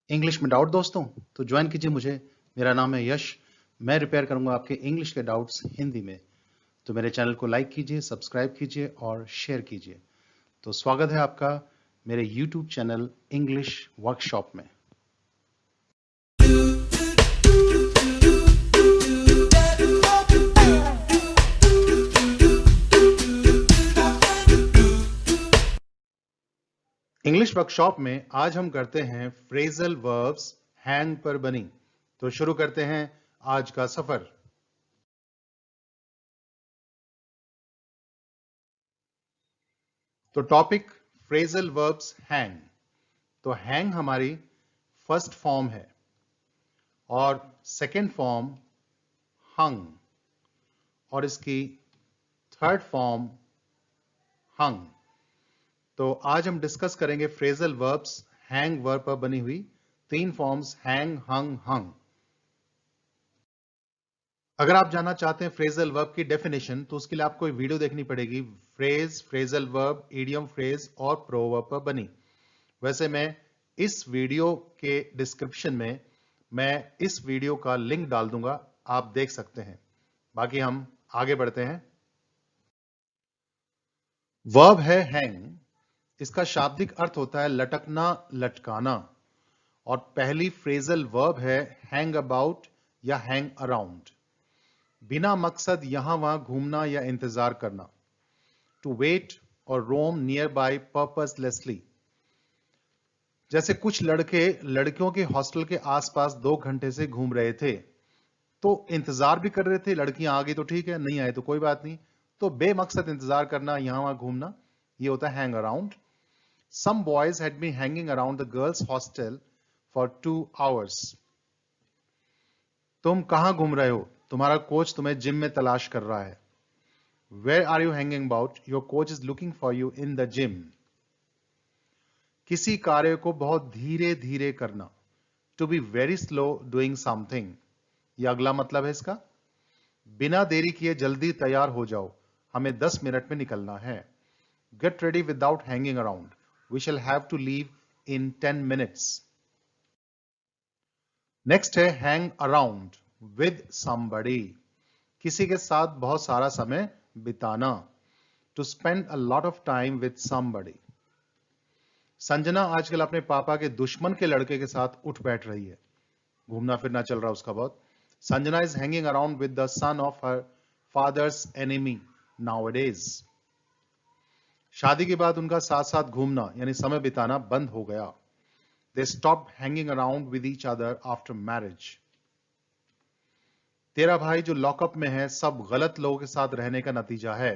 English में doubt दोस्तों तो ज्वाइन कीजिए मुझे। मेरा नाम है यश। मैं रिपेयर करूंगा आपके इंग्लिश के डाउट्स हिंदी में। तो मेरे चैनल को लाइक कीजिए, सब्सक्राइब कीजिए और शेयर कीजिए। तो स्वागत है आपका मेरे यूट्यूब चैनल इंग्लिश वर्कशॉप में। इंग्लिश वर्कशॉप में आज हम करते हैं फ्रेजल वर्ब्स हैंग पर बनी। तो शुरू करते हैं आज का सफर। तो टॉपिक फ्रेजल वर्ब्स हैंग। तो हैंग हमारी फर्स्ट फॉर्म है और सेकेंड फॉर्म हंग और इसकी थर्ड फॉर्म हंग। तो आज हम डिस्कस करेंगे फ्रेजल वर्ब्स हैंग वर्ब पर बनी हुई तीन फॉर्म्स हैंग, हंग, हंग। अगर आप जानना चाहते हैं फ्रेजल वर्ब की डेफिनेशन तो उसके लिए आपको एक वीडियो देखनी पड़ेगी। Phrase, phrasal verb, idiom phrase और प्रोवर्ब पर बनी। वैसे मैं इस वीडियो के डिस्क्रिप्शन में मैं इस वीडियो का लिंक डाल दूंगा, आप देख सकते हैं। बाकी हम आगे बढ़ते हैं। वर्ब है हैंग। इसका शाब्दिक अर्थ होता है लटकना, लटकाना। और पहली फ्रेजल वर्ब है हैंग अबाउट या हैंग अराउंड। बिना मकसद यहां वहां घूमना या इंतजार करना। टू वेट और रोम नियर बाय पर्पसलेसली। जैसे कुछ लड़के लड़कियों के हॉस्टल के आसपास 2 घंटे से घूम रहे थे, तो इंतजार भी कर रहे थे। लड़कियां आ गई तो ठीक है, नहीं आए तो कोई बात नहीं। तो बेमकसद इंतजार करना, यहां वहां घूमना, ये होता है hang around. Some boys had been hanging around the girls' hostel for 2 hours. तुम कहां घूम रहे हो? तुम्हारा कोच तुम्हें जिम में तलाश कर रहा है। Where are you hanging about? Your coach is looking for you in the gym. किसी कार्य को बहुत धीरे धीरे करना। To be very slow doing something. यह अगला मतलब है इसका। बिना देरी किए जल्दी तैयार हो जाओ, हमें 10 मिनट में निकलना है। Get ready without hanging around. We shall have to leave in 10 minutes. Next है हैंग अराउंड विद समबडी। किसी के साथ बहुत सारा समय बिताना। To spend a lot of time with somebody. Sanjana आजकल अपने पापा के दुश्मन के लड़के के साथ उठ बैठ रही है। घूमना फिरना चल रहा है उसका बहुत। Sanjana is hanging around with the son of her father's enemy nowadays. शादी के बाद उनका साथ साथ घूमना यानी समय बिताना बंद हो गया। They stopped hanging around with each other after marriage. तेरा भाई जो लॉकअप में है सब गलत लोगों के साथ रहने का नतीजा है।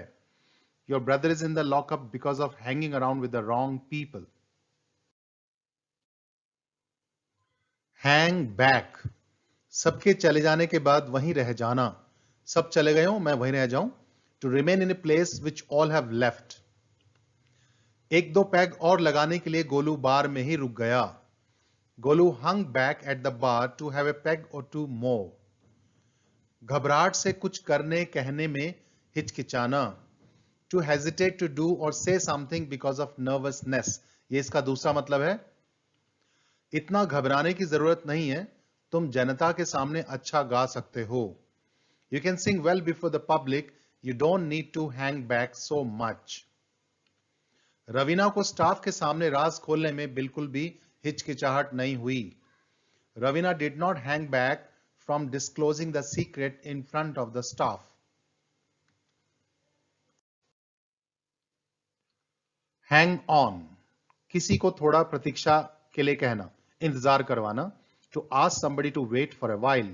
Your brother is in the lockup because of hanging around with the wrong people. Hang back. सबके चले जाने के बाद वहीं रह जाना। सब चले गए हो, मैं वहीं रह जाऊं। To remain in a place which all have left. एक दो पैग और लगाने के लिए गोलू बार में ही रुक गया। Golu hung back at the bar to have a peg or two more. घबराहट से कुछ करने कहने में हिचकिचाना। टू हेजिटेट टू डू और से समथिंग बिकॉज ऑफ नर्वसनेस, ये इसका दूसरा मतलब है। इतना घबराने की जरूरत नहीं है, तुम जनता के सामने अच्छा गा सकते हो। You can sing well before the public, you don't need to hang back so much. Raveena को स्टाफ के सामने राज खोलने में बिल्कुल भी हिचकिचाहट नहीं हुई। Raveena did not hang back from disclosing the secret in front of the staff. Hang on. किसी को थोड़ा प्रतीक्षा के लिए कहना, इंतजार करवाना। To ask somebody to wait for a while.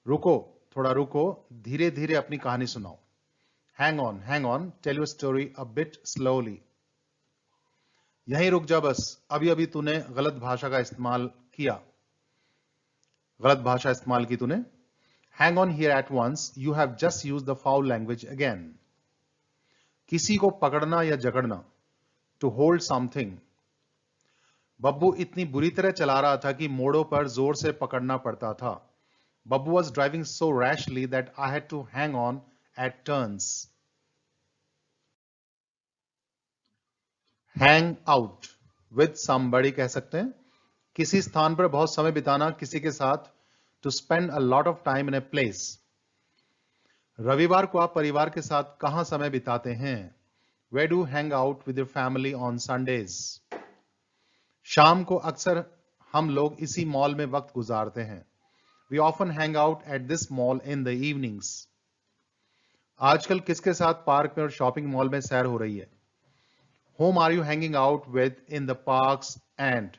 रुको, थोड़ा रुको, धीरे धीरे अपनी कहानी सुनाओ। Hang on, tell your story a bit slowly. यहीं रुक जा बस, अभी अभी तूने गलत भाषा का इस्तेमाल किया, गलत भाषा इस्तेमाल की तूने। Hang on here at once, you have just used the foul language again. किसी को पकड़ना या जकड़ना। To hold something. बब्बू इतनी बुरी तरह चला रहा था कि मोड़ों पर जोर से पकड़ना पड़ता था। Babbu was driving so rashly that I had to hang on at turns. Hang out with somebody कह सकते हैं। किसी स्थान पर बहुत समय बिताना, किसी के साथ, to spend a lot of time in a place. रविवार को आप परिवार के साथ कहां समय बिताते हैं? Where do you hang out with your family on Sundays? शाम को अक्सर हम लोग इसी मॉल में वक्त गुजारते हैं. We often hang out at this mall in the evenings. आजकल किसके साथ पार्क में और शॉपिंग मॉल में सैर हो रही है? Whom are you hanging out with in the parks and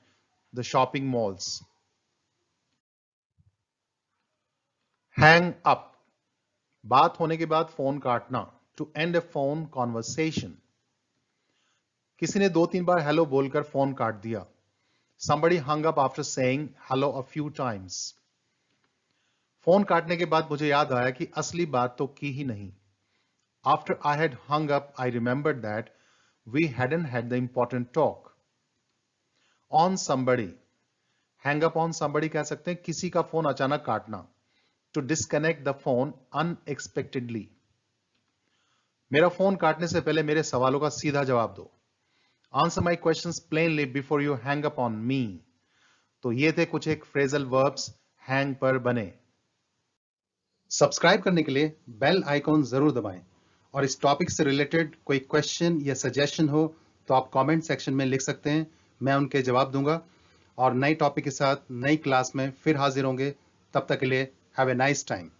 the shopping malls? Hang up. बात होने के बाद फोन काटना. To end a phone conversation. किसी ने 2-3 बार हेलो बोलकर फोन काट दिया. Somebody hung up after saying hello a few times. Phone काटने के बाद मुझे याद आया कि असली बात तो की ही नहीं. After I had hung up, I remembered that we hadn't had the important talk. On somebody. Hang up on somebody कह सकते हैं किसी का फोन अचानक काटना. To disconnect the phone unexpectedly. मेरा फोन काटने से पहले मेरे सवालों का सीधा जवाब दो. Answer my questions plainly before you hang up on me. तो ये थे कुछ एक फ्रेजल वर्ब्स हैंग पर बने. सब्सक्राइब करने के लिए बेल आइकॉन जरूर दबाएं और इस टॉपिक से रिलेटेड कोई क्वेश्चन या सजेशन हो तो आप कमेंट सेक्शन में लिख सकते हैं. मैं उनके जवाब दूंगा और नई टॉपिक के साथ नई क्लास में फिर हाजिर होंगे. तब तक के लिए हैव ए नाइस टाइम.